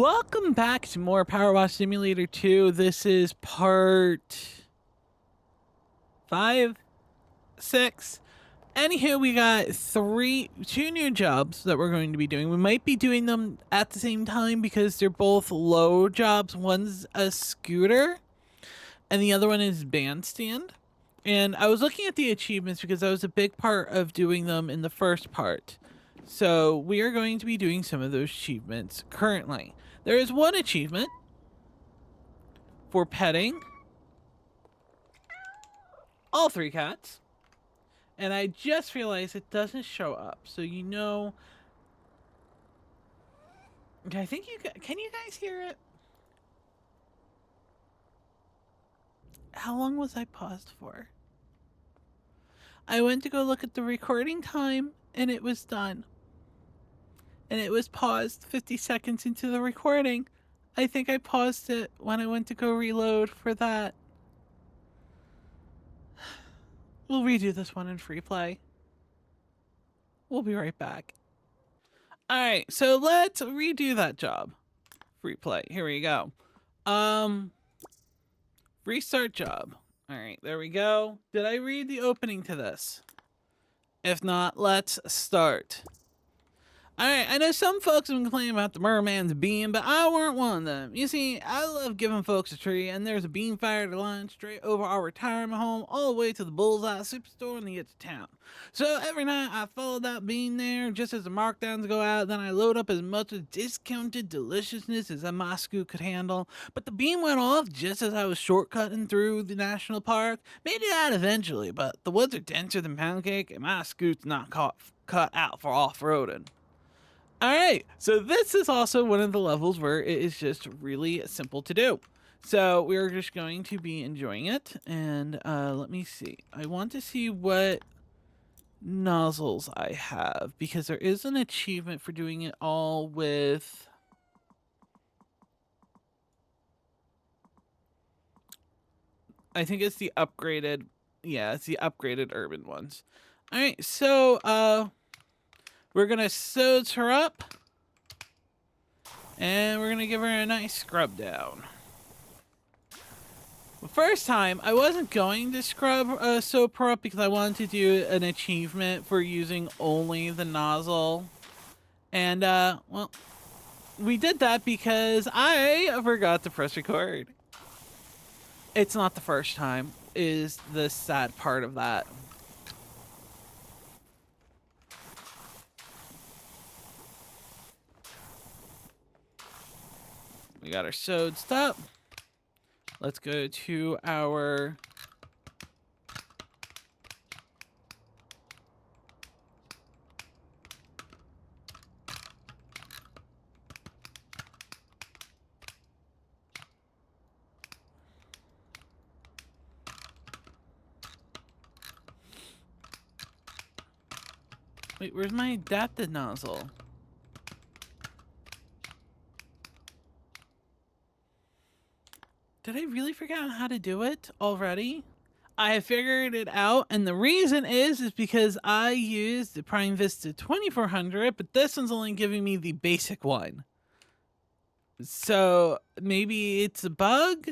Welcome back to more Power Wash Simulator 2. This is part 5, 6. Anywho, we got two new jobs that we're going to be doing. We might be doing them at the same time because they're both low jobs. One's a scooter and the other one is bandstand. And I was looking at the achievements because that was a big part of doing them in the first part. So we are going to be doing some of those achievements currently. There is one achievement for petting all 3 cats. And I just realized it doesn't show up. So you know... I think you... Can you guys hear it? How long was I paused for? I went to go look at the recording time and it was done. And it was paused 50 seconds into the recording. I think I paused it when I went to go reload for that. We'll redo this one in free play. We'll be right back. Alright, so let's redo that job. Free play. Here we go. Restart job. Alright, there we go. Did I read the opening to this? If not, let's start. Alright, I know some folks have been complaining about the merman's beam, but I weren't one of them. You see, I love giving folks a treat, and there's a beam fire to line straight over our retirement home, all the way to the Bullseye Superstore in the edge of town. So every night I follow that beam there, just as the markdowns go out, then I load up as much of discounted deliciousness as my scoot could handle. But the beam went off just as I was shortcutting through the national park. Made it out eventually, but the woods are denser than pound cake, and my scoot's not cut out for off-roading. Alright, so this is also one of the levels where it is just really simple to do. So we're just going to be enjoying it, and let me see. I want to see what nozzles I have, because there is an achievement for doing it all with... I think it's the upgraded... Yeah, it's the upgraded urban ones. Alright, so, we're gonna soz her up, and we're gonna give her a nice scrub down. The first time, I wasn't going to scrub soap her up because I wanted to do an achievement for using only the nozzle. And, well, we did that because I forgot to press record. It's not the first time, is the sad part of that. We got our sewed up. Let's go to our... Wait, where's my adapted nozzle? Did I really forget how to do it already? I have figured it out, and the reason is because I used the Prime Vista 2400, but this one's only giving me the basic one. So maybe it's a bug?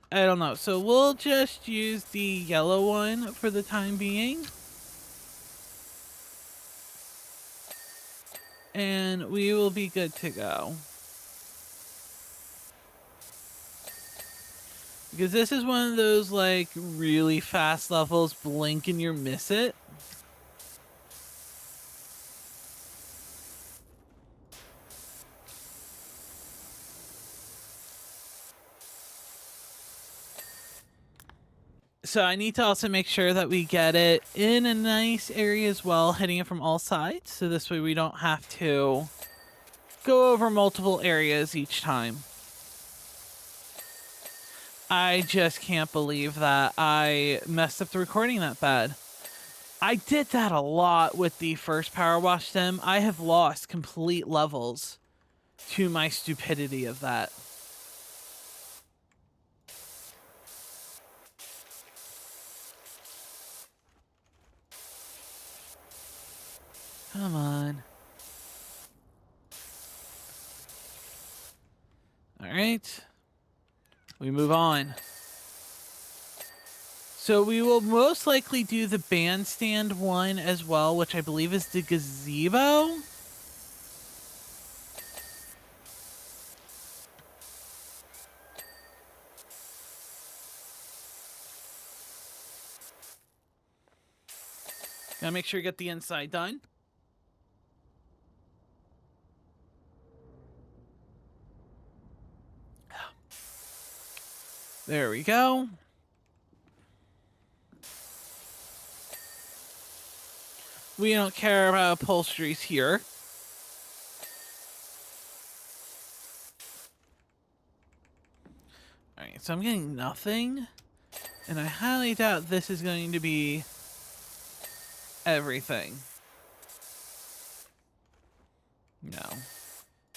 I don't know. So we'll just use the yellow one for the time being. And we will be good to go. Because this is one of those, like, really fast levels, blink and you miss it. So I need to also make sure that we get it in a nice area as well, hitting it from all sides. So this way we don't have to go over multiple areas each time. I just can't believe that I messed up the recording that bad. I did that a lot with the first Power Wash Sim. I have lost complete levels to my stupidity of that. Come on. All right. We move on. So we will most likely do the bandstand one as well, which I believe is the gazebo. Gotta make sure you get the inside done. There we go. We don't care about upholsteries here. Alright, so I'm getting nothing. And I highly doubt this is going to be everything. No.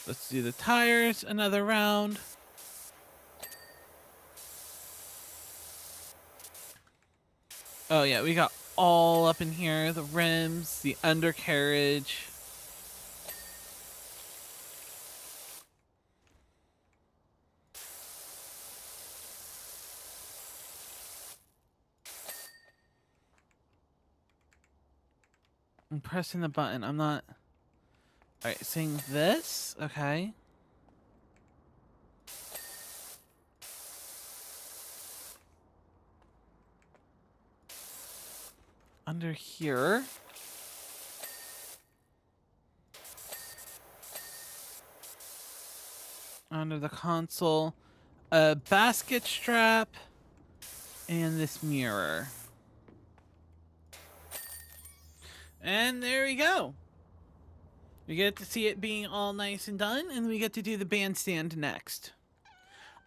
Let's do the tires another round. Oh yeah, we got all up in here. The rims, the undercarriage. I'm pressing the button. I'm not... Alright, saying this. Okay. Under here. Under the console. A basket strap. And this mirror. And there we go. We get to see it being all nice and done, and we get to do the bandstand next.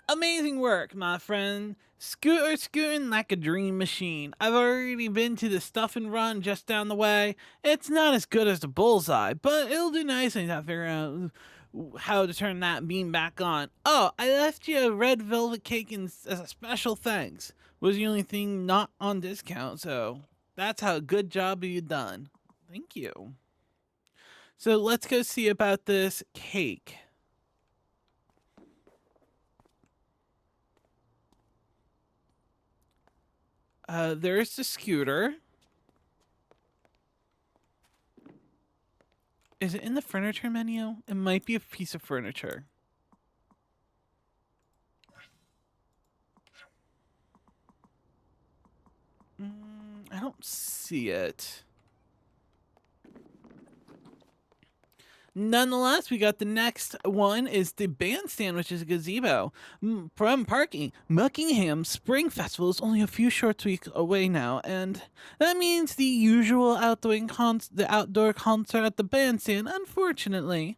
Amazing work, my friend. Scooting like a dream machine. I've already been to the Stuff and Run just down the way. It's not as good as the Bullseye, but it'll do nicely to figure out how to turn that beam back on. Oh, I left you a red velvet cake as a special thanks. Was the only thing not on discount, so that's how good job you done. Thank you. So let's go see about this cake. There's the scooter. Is it in the furniture menu? It might be a piece of furniture. I don't see it. Nonetheless, we got the next one is the bandstand, which is a gazebo. From parking, Buckingham Spring Festival is only a few short weeks away now, and that means the usual outdoor concert at the bandstand. Unfortunately,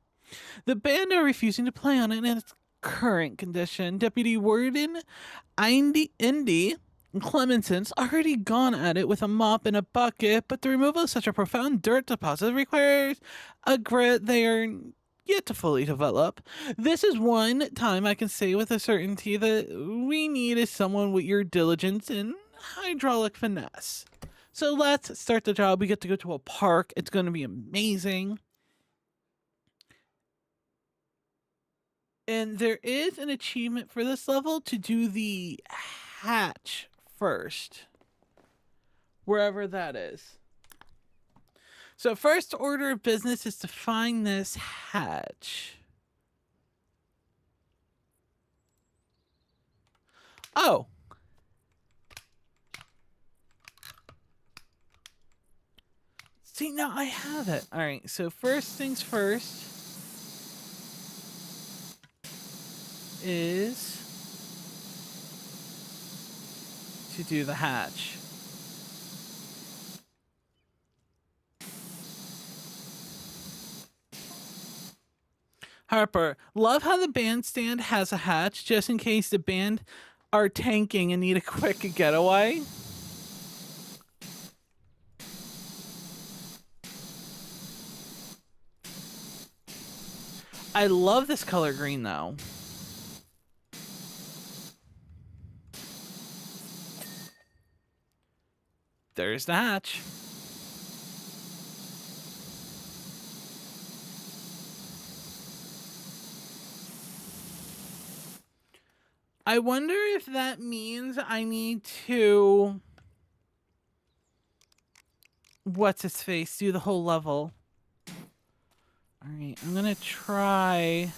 the band are refusing to play on it in its current condition. Deputy Warden Indy Clemenson's already gone at it with a mop and a bucket, but the removal of such a profound dirt deposit requires a grit they are yet to fully develop. This is one time I can say with a certainty that we need is someone with your diligence and hydraulic finesse. So let's start the job. We get to go to a park. It's going to be amazing. And there is an achievement for this level to do the hatch first, wherever that is. So first order of business is to find this hatch. Oh. See, now I have it. All right, so first things first is to do the hatch. Harper, love how the bandstand has a hatch just in case the band are tanking and need a quick getaway. I love this color green though. There's the hatch. I wonder if that means I need to... What's his face? Do the whole level. Alright, I'm gonna try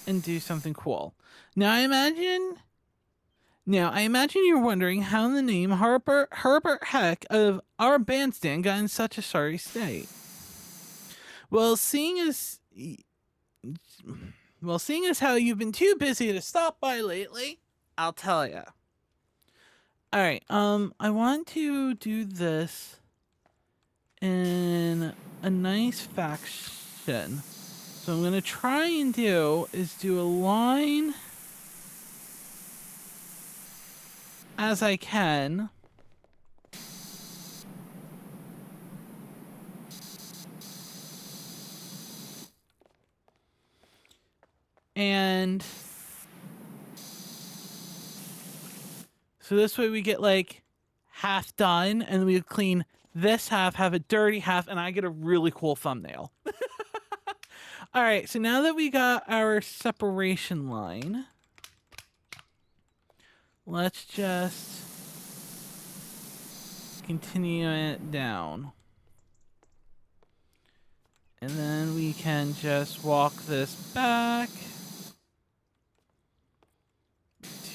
and do something cool. Now I imagine you're wondering how the name Herbert Heck of our bandstand got in such a sorry state. Well, seeing as how you've been too busy to stop by lately, I'll tell you. All right, I want to do this in a nice faction. So I'm gonna try and do a line as I can. And so this way we get like half done, and we clean this half, have a dirty half, and I get a really cool thumbnail. All right, so now that we got our separation line, let's just continue it down. And then we can just walk this back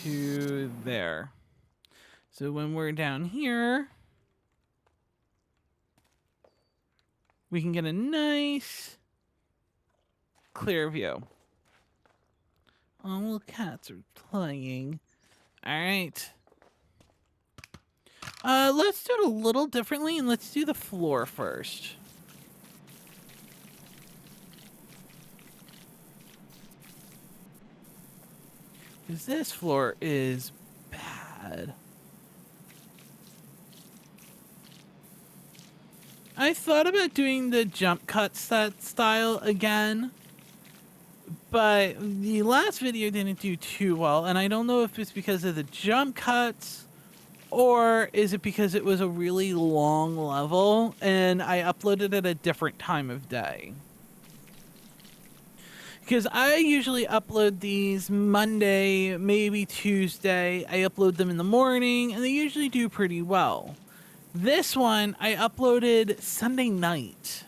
to there. So when we're down here, we can get a nice clear view. Oh, little cats are playing. All right. Let's do it a little differently, and let's do the floor first. Because this floor is bad. I thought about doing the jump cut set style again, but the last video didn't do too well, and I don't know if it's because of the jump cuts, or is it because it was a really long level and I uploaded at a different time of day. Because I usually upload these Monday, maybe Tuesday. I upload them in the morning, and they usually do pretty well. This one, I uploaded Sunday night.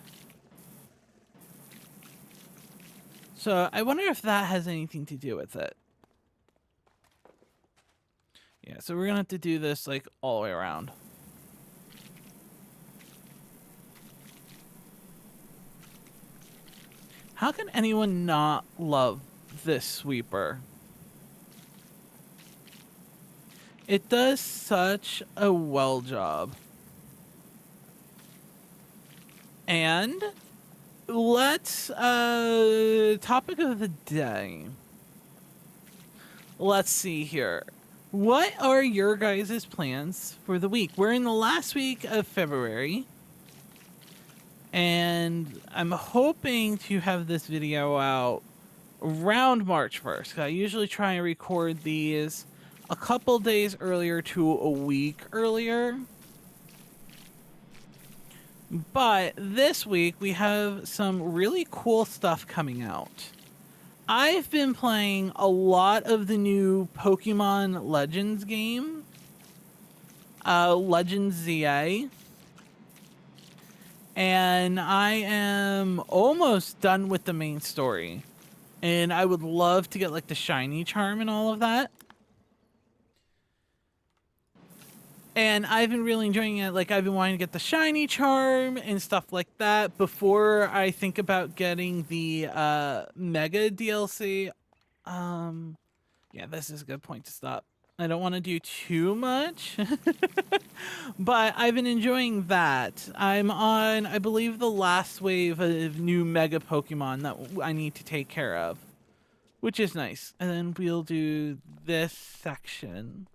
So I wonder if that has anything to do with it. Yeah, so we're going to have to do this like all the way around. How can anyone not love this sweeper? It does such a well job. And let's, topic of the day. Let's see here. What are your guys' plans for the week? We're in the last week of February. And I'm hoping to have this video out around March 1st. I usually try and record these a couple days earlier to a week earlier. But this week we have some really cool stuff coming out. I've been playing a lot of the new Pokemon Legends game. Legends ZA. And I am almost done with the main story. And I would love to get like the shiny charm and all of that. And I've been really enjoying it. Like, I've been wanting to get the shiny charm and stuff like that before I think about getting the Mega DLC. Yeah, this is a good point to stop. I don't want to do too much. But I've been enjoying that. I'm on, I believe, the last wave of new Mega Pokemon that I need to take care of. Which is nice. And then we'll do this section.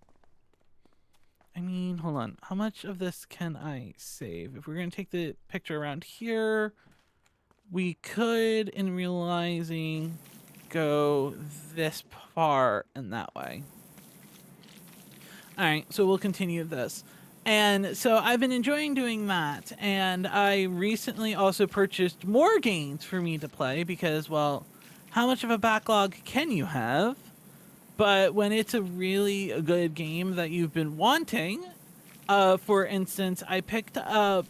I mean, hold on. How much of this can I save? If we're going to take the picture around here, we could, in realizing, go this far and that way. All right, so we'll continue this. And so I've been enjoying doing that. And I recently also purchased more games for me to play because, well, how much of a backlog can you have? But when it's a really good game that you've been wanting, for instance, I picked up,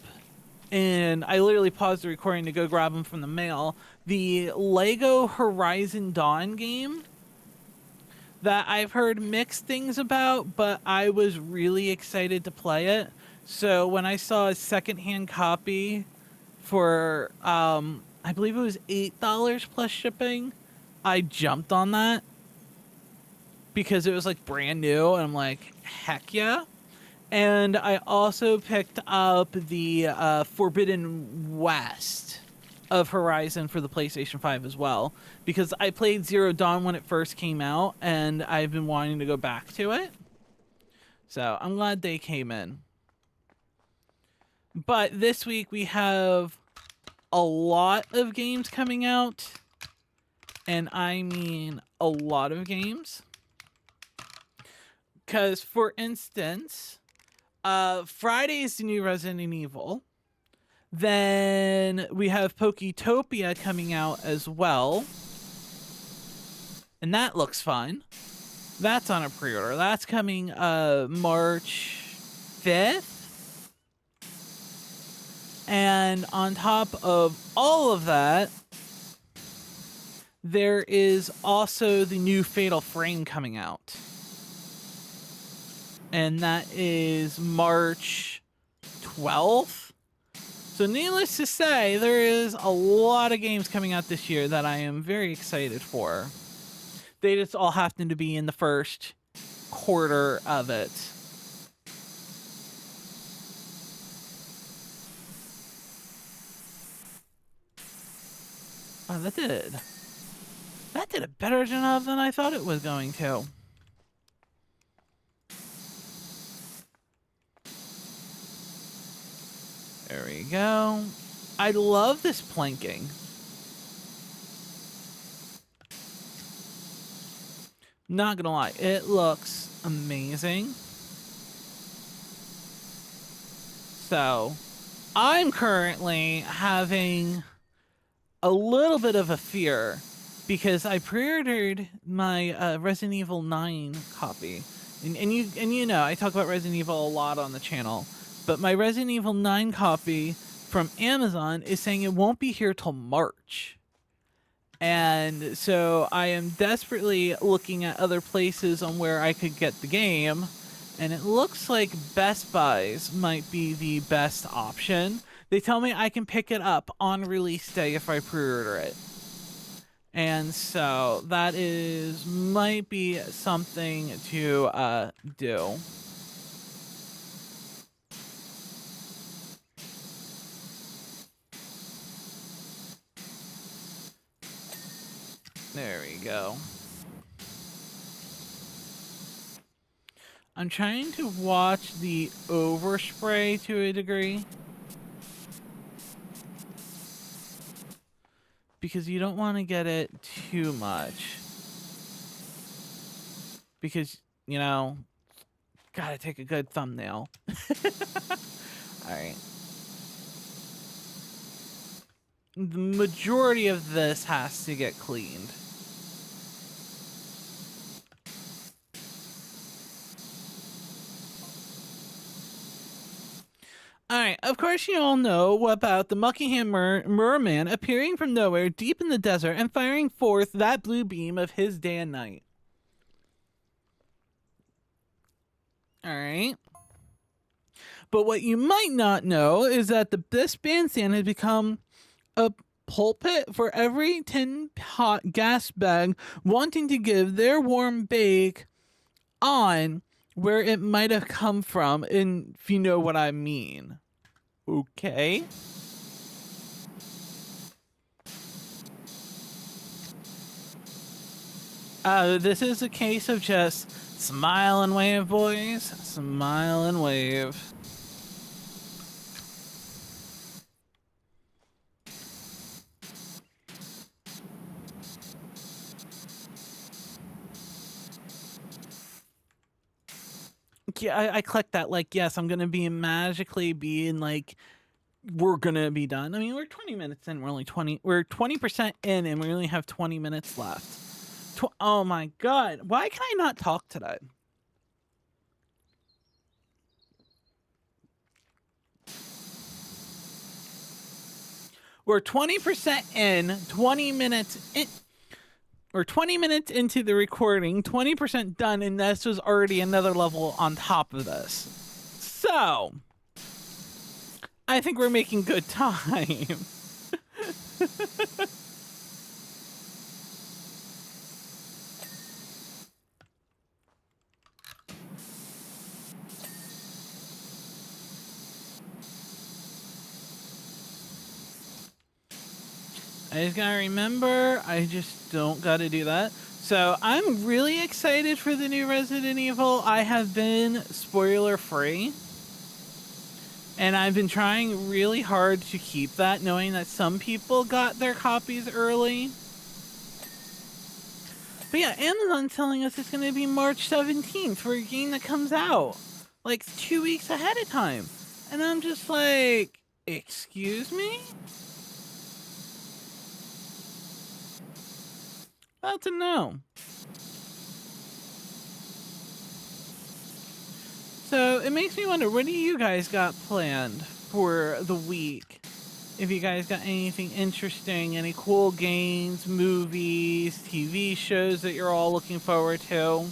and I literally paused the recording to go grab them from the mail, the Lego Horizon Dawn game that I've heard mixed things about, but I was really excited to play it. So when I saw a secondhand copy for, I believe it was $8 plus shipping, I jumped on that because it was like brand new, and I'm like, heck yeah. And I also picked up the Forbidden West of Horizon for the PlayStation 5 as well, because I played Zero Dawn when it first came out, and I've been wanting to go back to it. So I'm glad they came in. But this week we have a lot of games coming out, and I mean a lot of games. Because, for instance, Friday is the new Resident Evil. Then we have Poketopia coming out as well. And that looks fun. That's on a pre-order. That's coming March 5th. And on top of all of that, there is also the new Fatal Frame coming out. And that is March 12th. So needless to say, there is a lot of games coming out this year that I am very excited for. They just all happen to be in the first quarter of it. Oh, that did a better job than I thought it was going to. There we go. I love this planking. Not gonna lie, it looks amazing. So, I'm currently having a little bit of a fear because I pre-ordered my Resident Evil 9 copy. And you know, I talk about Resident Evil a lot on the channel. But my Resident Evil 9 copy from Amazon is saying it won't be here till March. And so I am desperately looking at other places on where I could get the game. And it looks like Best Buys might be the best option. They tell me I can pick it up on release day if I pre-order it. And so that might be something to do. There we go. I'm trying to watch the overspray to a degree. Because you don't want to get it too much. Because, you know, gotta take a good thumbnail. Alright. The majority of this has to get cleaned. Alright, of course you all know about the Muckingham Merman appearing from nowhere deep in the desert and firing forth that blue beam of his day and night. Alright. But what you might not know is that this bandstand has become a pulpit for every tin pot gas bag wanting to give their warm bake on where it might have come from, and if you know what I mean. Okay. This is a case of just smile and wave, boys. Smile and wave. Yeah, I clicked that, like, yes, I'm gonna be magically being like, we're gonna be done. I mean, we're 20 minutes in, we're 20% in, and we only have 20 minutes left. Oh my god. Why can I not talk today? We're 20% in, 20 minutes in. We're 20 minutes into the recording, 20% done, and this was already another level on top of this. So, I think we're making good time. I just gotta remember, I just don't gotta do that. So I'm really excited for the new Resident Evil. I have been spoiler free. And I've been trying really hard to keep that, knowing that some people got their copies early. But yeah, Amazon's telling us it's gonna be March 17th for a game that comes out like 2 weeks ahead of time. And I'm just like, excuse me? That's a no. So it makes me wonder, what do you guys got planned for the week? If you guys got anything interesting, any cool games, movies, TV shows that you're all looking forward to.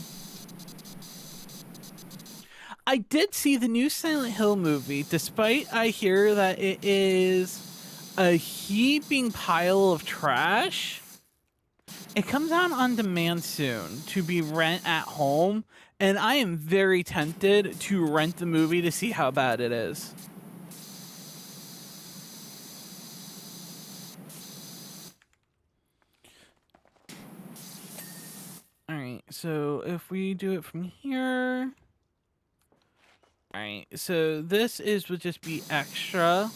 I did see the new Silent Hill movie, despite I hear that it is a heaping pile of trash. It comes out on demand soon to be rent at home, and I am very tempted to rent the movie to see how bad it is. Alright, so if we do it from here... Alright, so this would just be extra.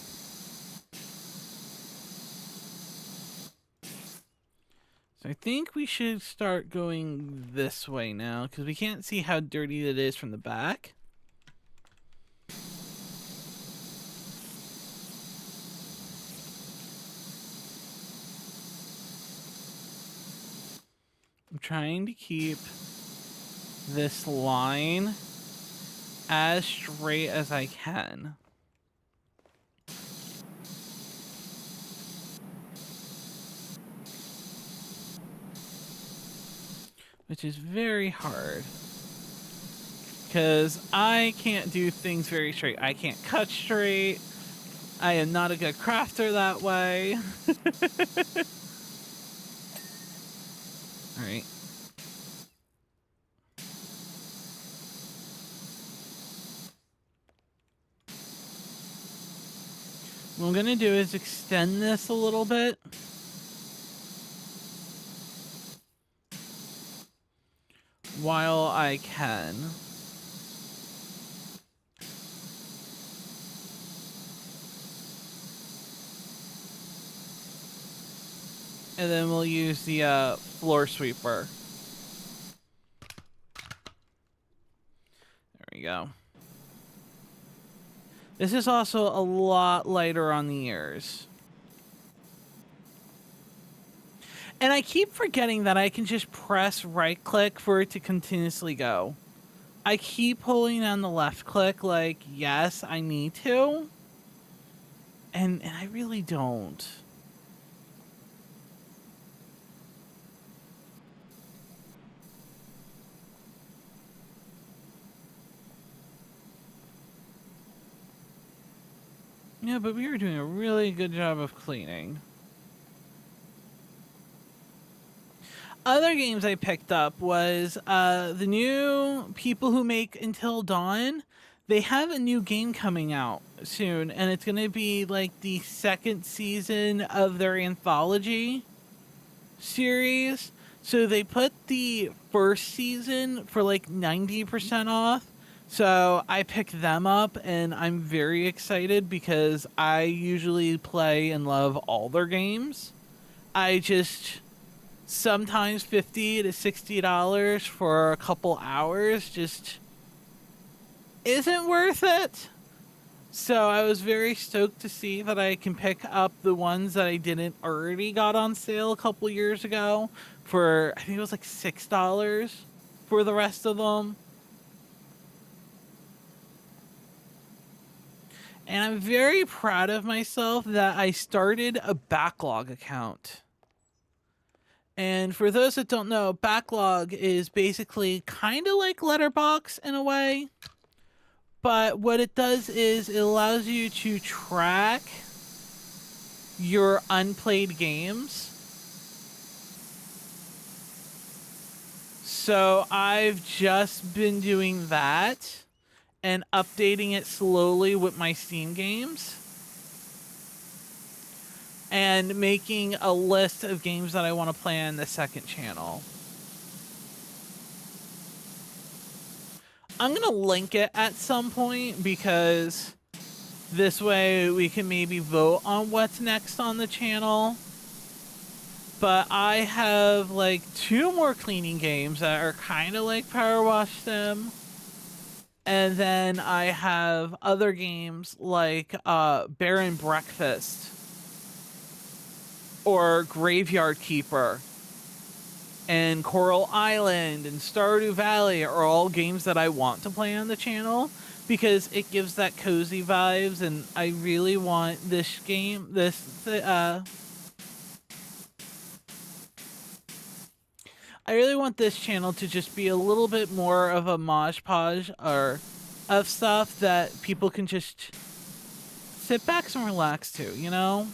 So I think we should start going this way now, because we can't see how dirty it is from the back. I'm trying to keep this line as straight as I can. Which is very hard. Because I can't do things very straight. I can't cut straight. I am not a good crafter that way. Alright. What I'm gonna do is extend this a little bit. While I can. And then we'll use the floor sweeper. There we go. This is also a lot lighter on the ears. And I keep forgetting that I can just press right click for it to continuously go. I keep holding down the left click like, yes, I need to. And I really don't. Yeah, but we were doing a really good job of cleaning. Other games I picked up was the new people who make Until Dawn. They have a new game coming out soon, and it's going to be like the second season of their anthology series. So they put the first season for like 90% off. So I picked them up, and I'm very excited because I usually play and love all their games. I just... sometimes $50 to $60 for a couple hours just isn't worth it. So I was very stoked to see that I can pick up the ones that I didn't already got on sale a couple years ago for, I think it was like $6 for the rest of them. And I'm very proud of myself that I started a backlog account. And for those that don't know, backlog is basically kind of like Letterbox in a way. But what it does is it allows you to track your unplayed games. So I've just been doing that and updating it slowly with my Steam games and making a list of games that I want to play on the second channel. I'm going to link it at some point because this way we can maybe vote on what's next on the channel. But I have like 2 more cleaning games that are kind of like Power Wash Sim. And then I have other games like Bear and Breakfast or Graveyard Keeper and Coral Island and Stardew Valley are all games that I want to play on the channel because it gives that cozy vibes, and I really want this game, I really want this channel to just be a little bit more of a mosh podge or of stuff that people can just sit back and relax to, you know?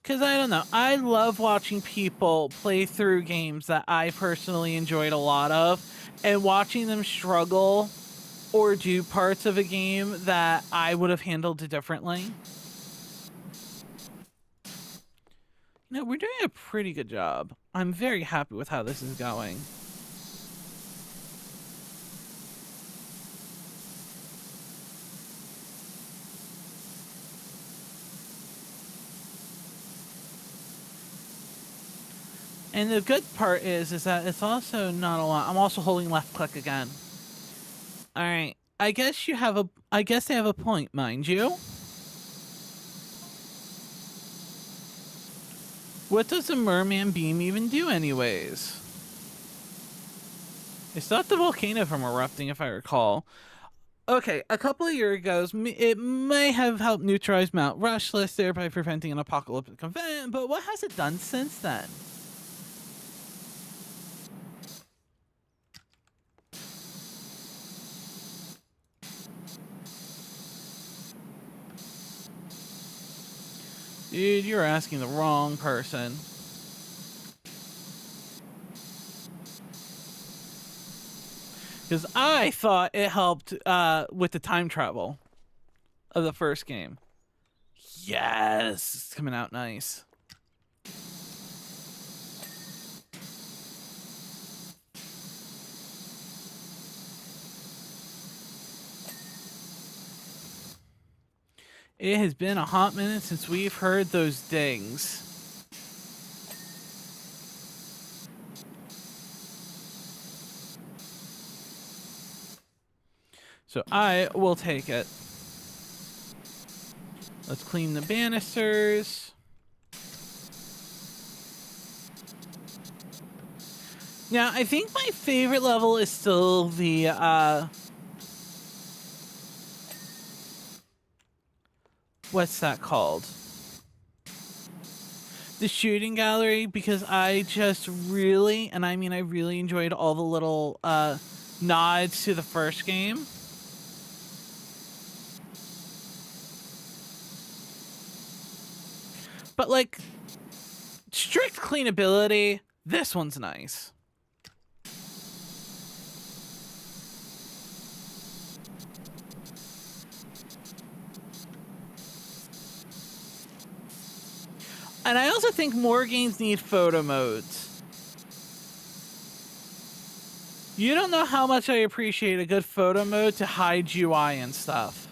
Because I don't know, I love watching people play through games that I personally enjoyed a lot of and watching them struggle or do parts of a game that I would have handled differently. You know, we're doing a pretty good job. I'm very happy with how this is going. And the good part is that it's also not a lot. I'm also holding left click again. All right. I guess they have a point, mind you. What does a merman beam even do anyways? It stopped the volcano from erupting, if I recall. Okay, a couple of years ago, it may have helped neutralize Mount Rushmore there by preventing an apocalyptic event, but what has it done since then? Dude, you're asking the wrong person. Because I thought it helped with the time travel of the first game. Yes, it's coming out nice. It has been a hot minute since we've heard those dings. So I will take it. Let's clean the banisters. Now, I think my favorite level is still the, what's that called? The shooting gallery, because I just really, and I mean I really enjoyed all the little nods to the first game. But like strict cleanability, this one's nice. And I also think more games need photo modes. You don't know how much I appreciate a good photo mode to hide UI and stuff.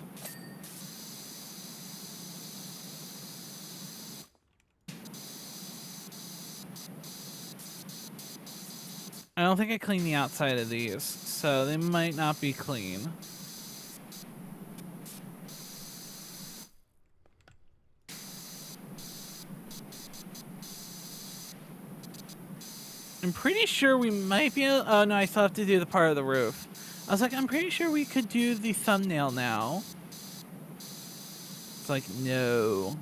I don't think I cleaned the outside of these, so they might not be clean. I'm pretty sure we might be able... Oh, no, I still have to do the part of the roof. I was like, I'm pretty sure we could do the thumbnail now. It's like, no.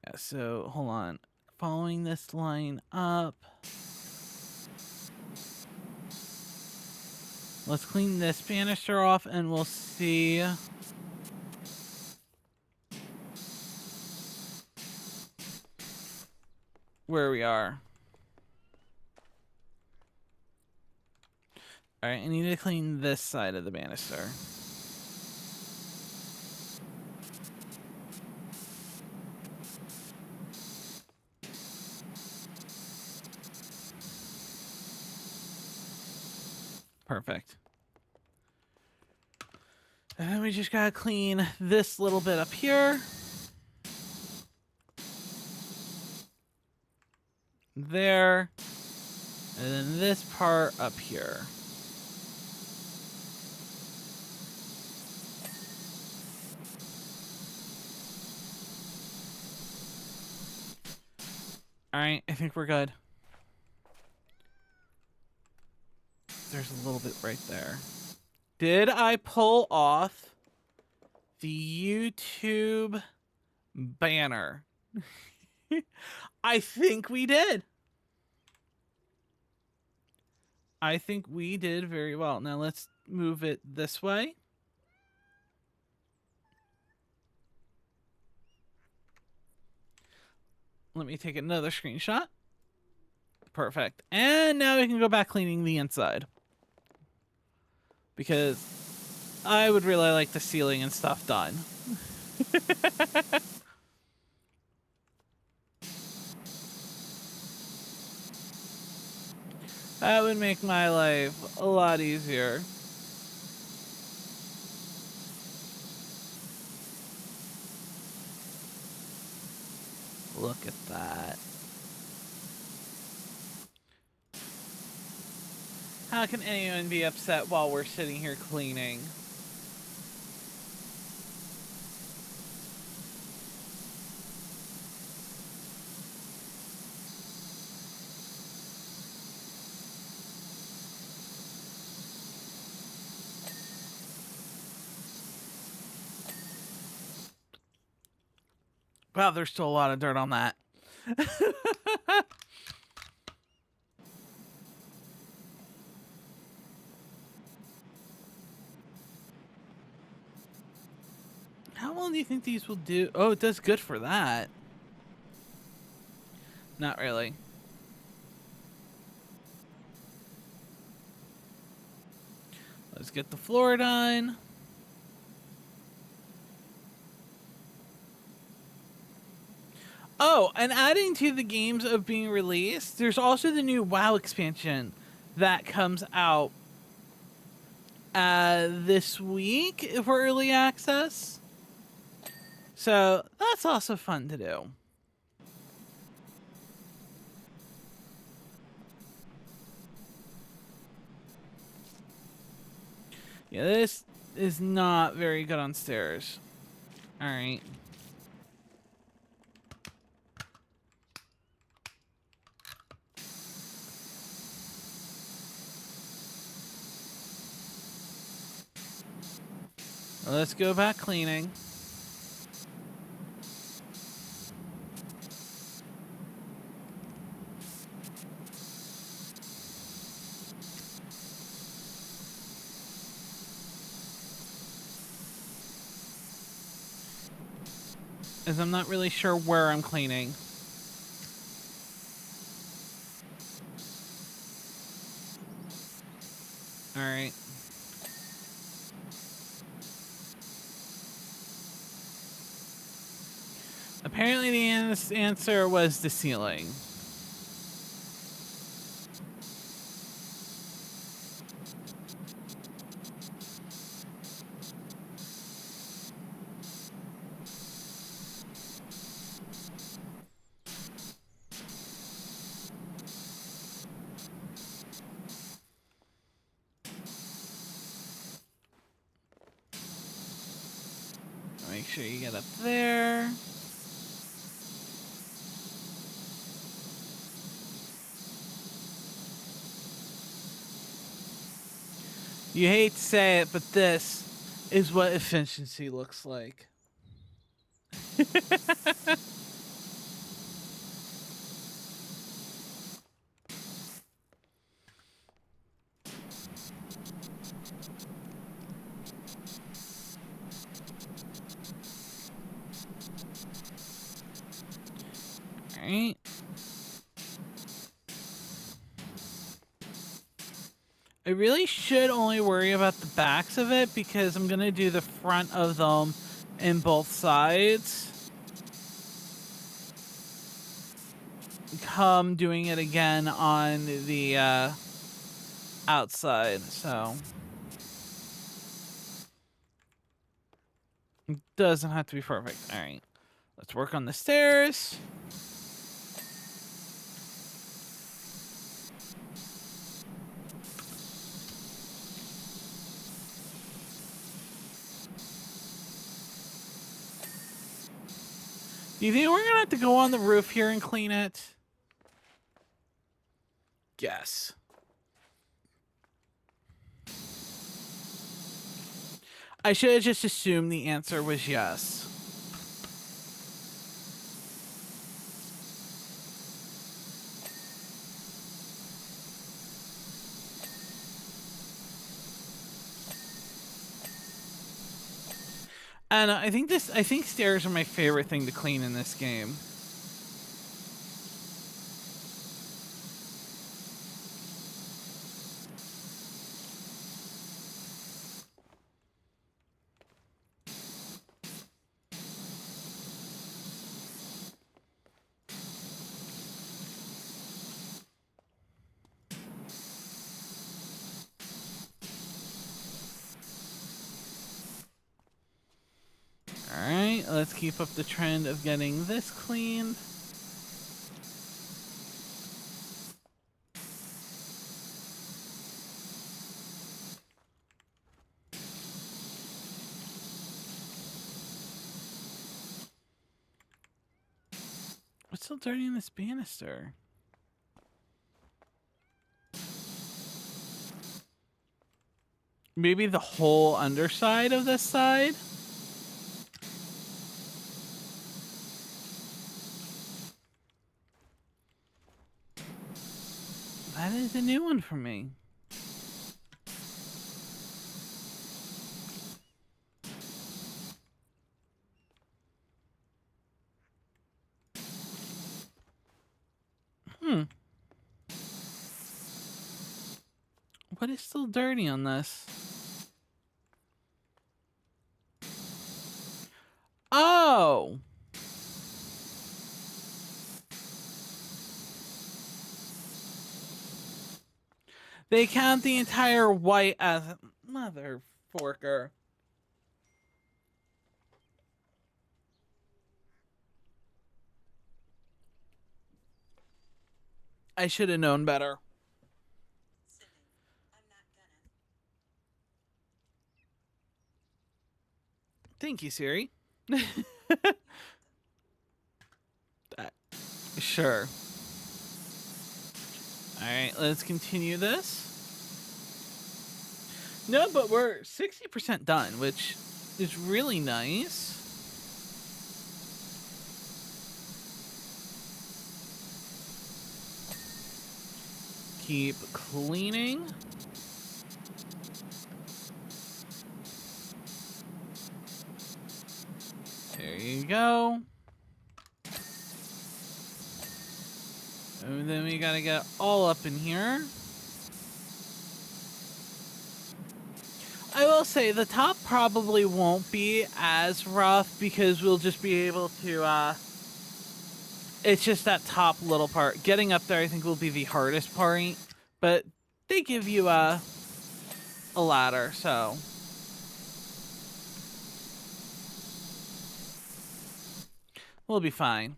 Yeah, so, hold on. Following this line up. Let's clean this banister off, and we'll see... where we are. Alright, I need to clean this side of the banister. Perfect. And then we just gotta clean this little bit up here. There. And then this part up here. Alright, I think we're good. There's a little bit right there. Did I pull off the YouTube banner? I think we did. I think we did very well. Now let's move it this way. Let me take another screenshot. Perfect. And now we can go back cleaning the inside. Because I would really like the ceiling and stuff done. That would make my life a lot easier. Look at that. How can anyone be upset while we're sitting here cleaning? Wow, there's still a lot of dirt on that. How long do you think these will do? Oh, it does good for that. Not really. Let's get the floor done. Oh, and adding to the games of being released, there's also the new WoW expansion that comes out this week for early access. So that's also fun to do. Yeah, this is not very good on stairs. All right. Let's go back cleaning. As I'm not really sure where I'm cleaning. All right. Apparently the answer was the ceiling. sure you get up there. You hate to say it, but this is what efficiency looks like. Alright. I really should only worry about the backs of it because I'm going to do the front of them in both sides. Come doing it again on the outside, so it doesn't have to be perfect. All right, let's work on the stairs. Do you think we're gonna have to go on the roof here and clean it? Yes. I should have just assumed the answer was yes. And I think stairs are my favorite thing to clean in this game. Alright, let's keep up the trend of getting this cleaned. What's so dirty in this banister? Maybe the whole underside of this side? That is a new one for me. What is still dirty on this? Oh! They count the entire white as mother forker. I should have known better. Thank you, Siri. Sure. Alright, let's continue this. No, but we're 60% done, which is really nice. Keep cleaning. There you go. And then we gotta get all up in here. I will say the top probably won't be as rough because we'll just be able to, it's just that top little part. Getting up there I think will be the hardest part, but they give you a ladder, so. We'll be fine.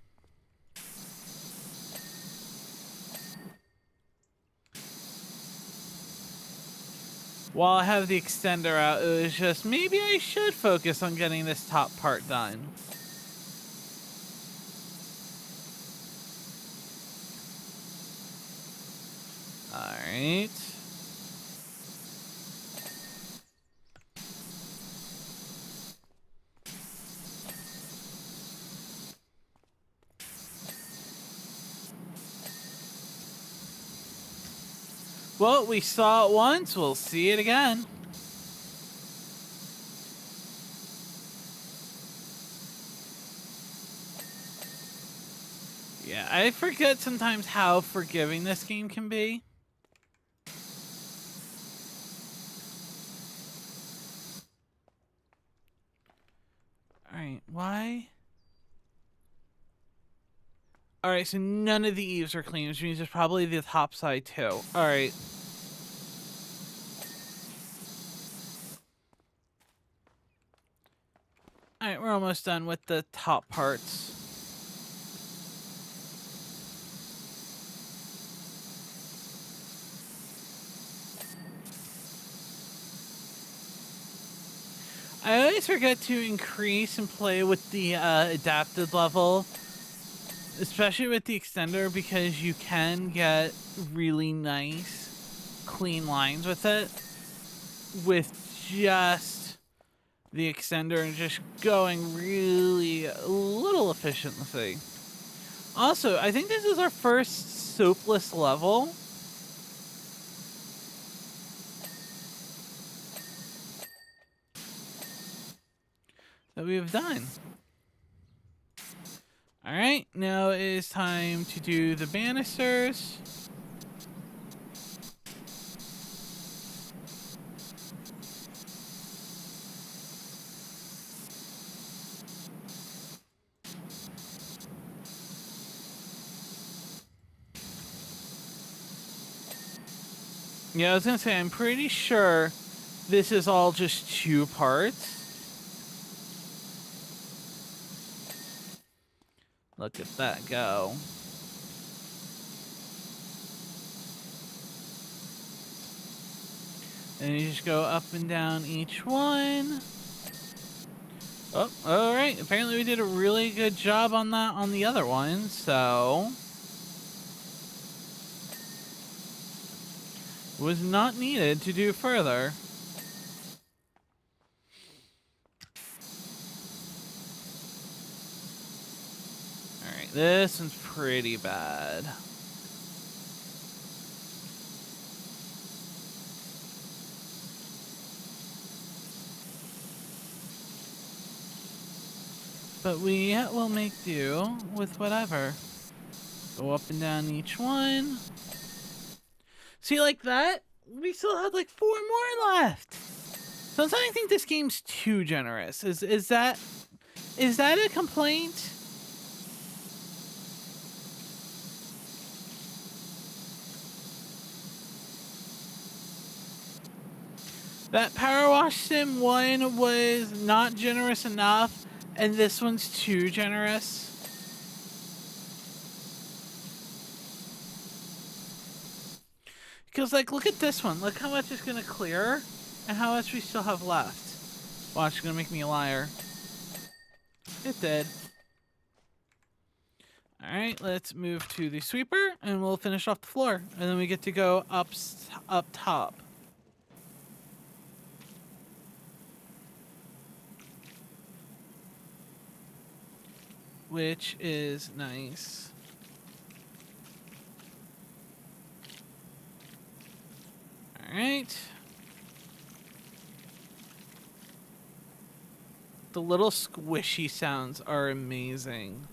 while I have the extender out, it was just maybe I should focus on getting this top part done. All right. Well, we saw it once, we'll see it again. Yeah, I forget sometimes how forgiving this game can be. Alright, why? Alright, so none of the eaves are clean, which means there's probably the top side too. Alright. Alright, we're almost done with the top parts. I always forget to increase and play with the adapted level, especially with the extender, because you can get really nice, clean lines with it, with just the extender and just going really a little efficiently. Also, I think this is our first soapless level. That we have done. Alright, now it is time to do the banisters. Yeah, I was gonna say, I'm pretty sure this is all just 2 parts. Look at that go. And you just go up and down each one. Oh, alright. Apparently we did a really good job on that on the other one, so... was not needed to do further. Alright, this one's pretty bad. But we will make do with whatever. Go up and down each one. See, like that? We still had like 4 more left. Sometimes I think this game's too generous. Is that a complaint? That Power Wash Sim 1 was not generous enough, and this one's too generous. Because, like, look at this one. Look how much is going to clear, and how much we still have left. Watch, it's going to make me a liar. It did. Alright, let's move to the sweeper, and we'll finish off the floor. And then we get to go up top. Which is nice. Alright. The little squishy sounds are amazing.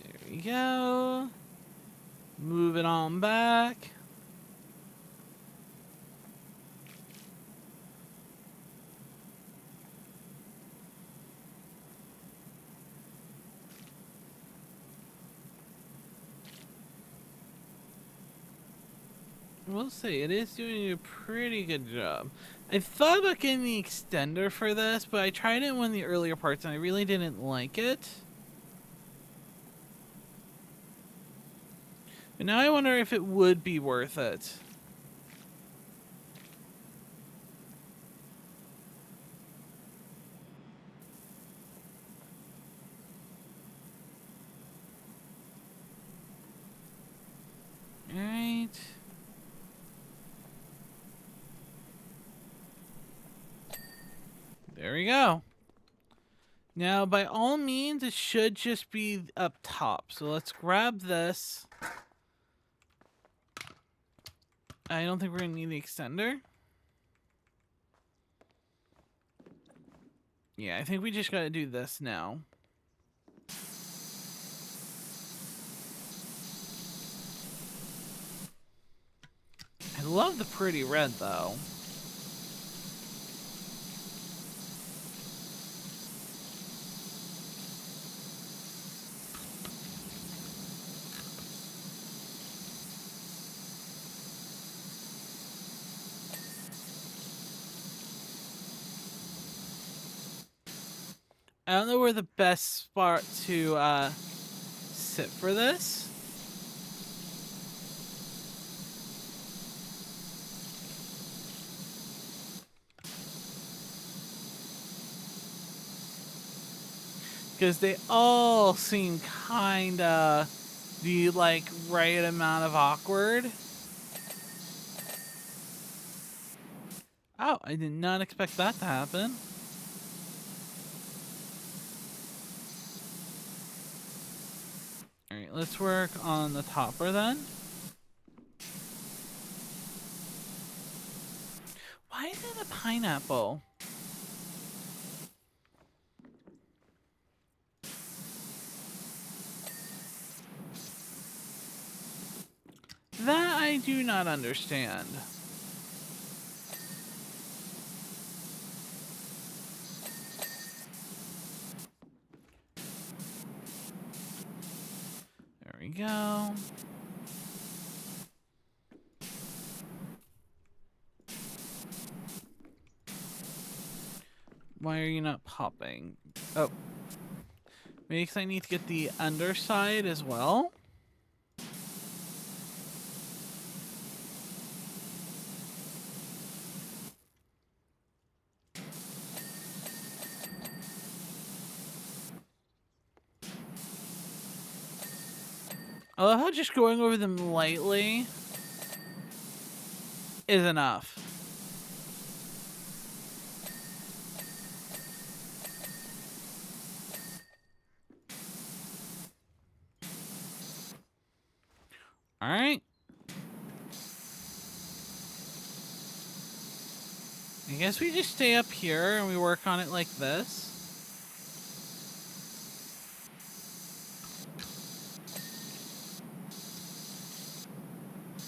There we go. Move it on back. We'll say it is doing a pretty good job. I thought about getting the extender for this, but I tried it in one of the earlier parts and I really didn't like it. And now I wonder if it would be worth it. Alright. There we go. Now, by all means, it should just be up top. So let's grab this. I don't think we're going to need the extender. Yeah, I think we just got to do this now. I love the pretty red, though. I don't know where the best spot to sit for this. Because they all seem kinda the like right amount of awkward. Oh, I did not expect that to happen. Alright, let's work on the topper then. Why is it a pineapple? That I do not understand. There we go. Why are you not popping? Oh. Maybe because I need to get the underside as well. I love how just going over them lightly is enough. Alright. I guess we just stay up here and we work on it like this.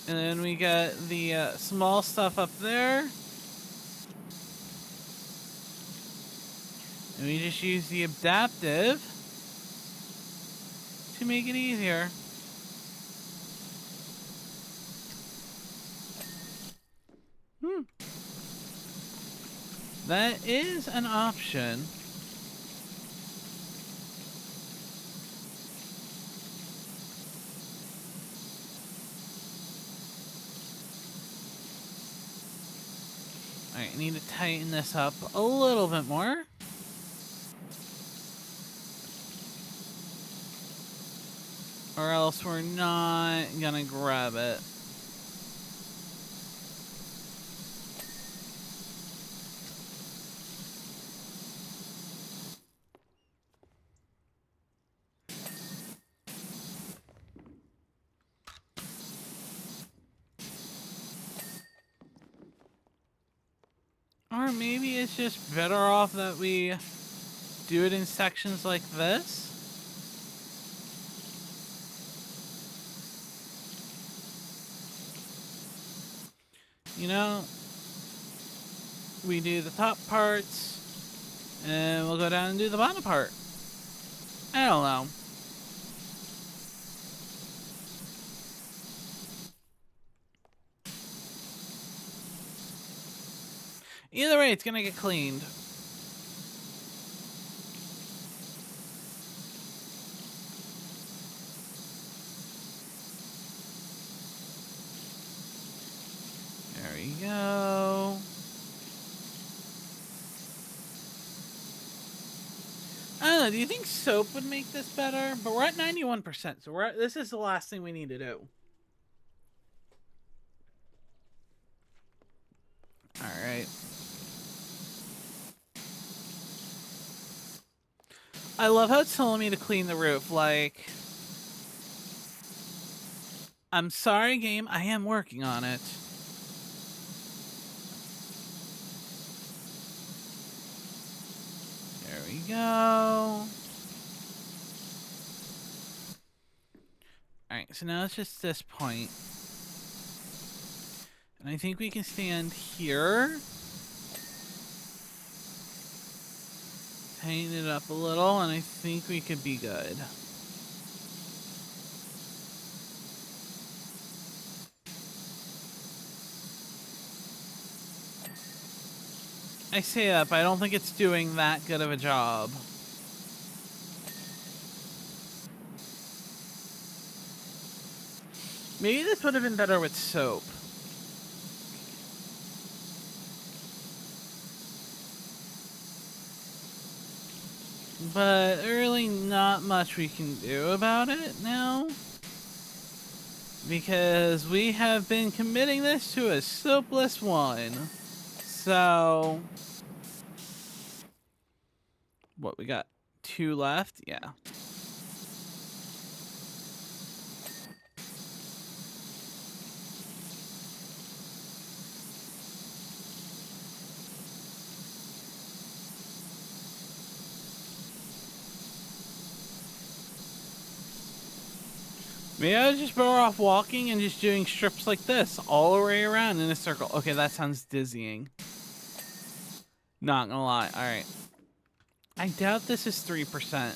And then we get the small stuff up there. And we just use the adaptive to make it easier. That is an option. Alright, I need to tighten this up a little bit more. Or else we're not gonna grab it. Or maybe it's just better off that we do it in sections like this. You know, we do the top parts, and we'll go down and do the bottom part. I don't know. Either way, it's gonna get cleaned. There we go. I don't know, do you think soap would make this better? But we're at 91%, so this is the last thing we need to do. Alright. I love how it's telling me to clean the roof, like... I'm sorry, game, I am working on it. There we go. Alright, so now it's just this point. And I think we can stand here. Paint it up a little, and I think we could be good. I say that, but I don't think it's doing that good of a job. Maybe this would have been better with soap. But really not much we can do about it now. Because we have been committing this to a soapless one. So... What, we got 2 left? Yeah. Maybe I was just better off walking and just doing strips like this all the way around in a circle. Okay, that sounds dizzying. Not gonna lie. Alright. I doubt this is 3%,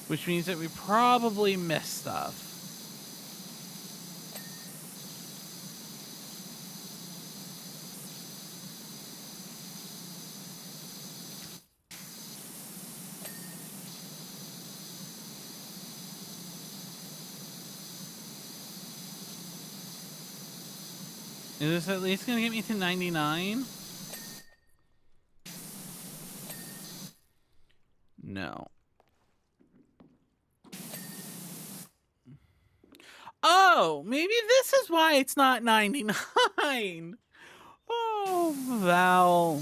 which means that we probably missed stuff. Is this at least gonna get me to 99? No. Oh, maybe this is why it's not 99. Oh, Val.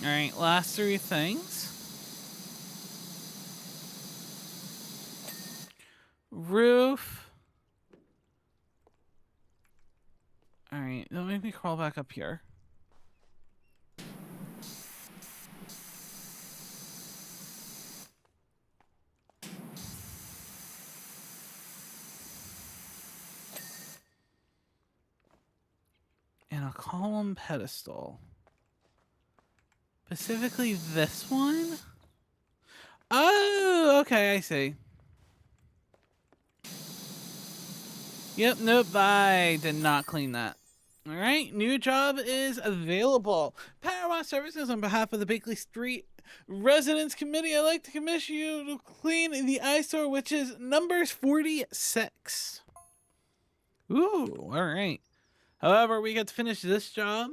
All right, last 3 things. Roof. All right, don't make me crawl back up here. And a column pedestal. Specifically this one? Oh, okay, I see. Yep, nope, I did not clean that. All right, new job is available. Power Wash Services on behalf of the Bakley Street Residents Committee. I'd like to commission you to clean the eyesore, which is numbers 46. Ooh, all right. However, we get to finish this job.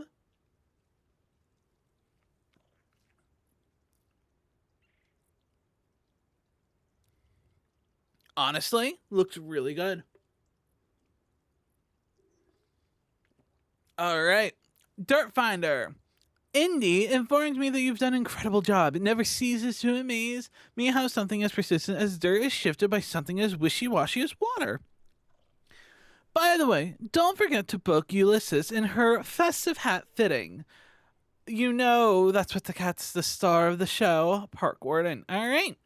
Honestly, looks really good. All right. Dirt Finder. Indy informs me that you've done an incredible job. It never ceases to amaze me how something as persistent as dirt is shifted by something as wishy-washy as water. By the way, don't forget to book Ulysses in her festive hat fitting. You know that's what the cat's the star of the show, Park Warden. All right.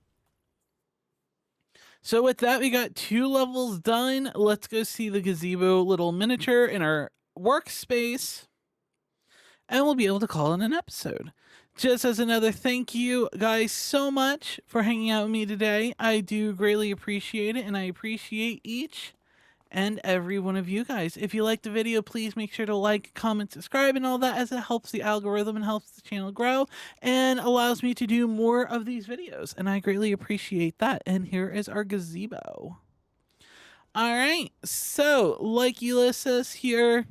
So with that, we got 2 levels done. Let's go see the gazebo little miniature in our workspace. And we'll be able to call it an episode. just as another thank you guys so much for hanging out with me today. I do greatly appreciate it, and I appreciate each and every one of you guys. If you liked the video, please make sure to like, comment, subscribe, and all that, as it helps the algorithm and helps the channel grow and allows me to do more of these videos. And I greatly appreciate that. And here is our gazebo. All right, so like Ulysses here,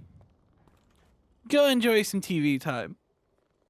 go enjoy some TV time.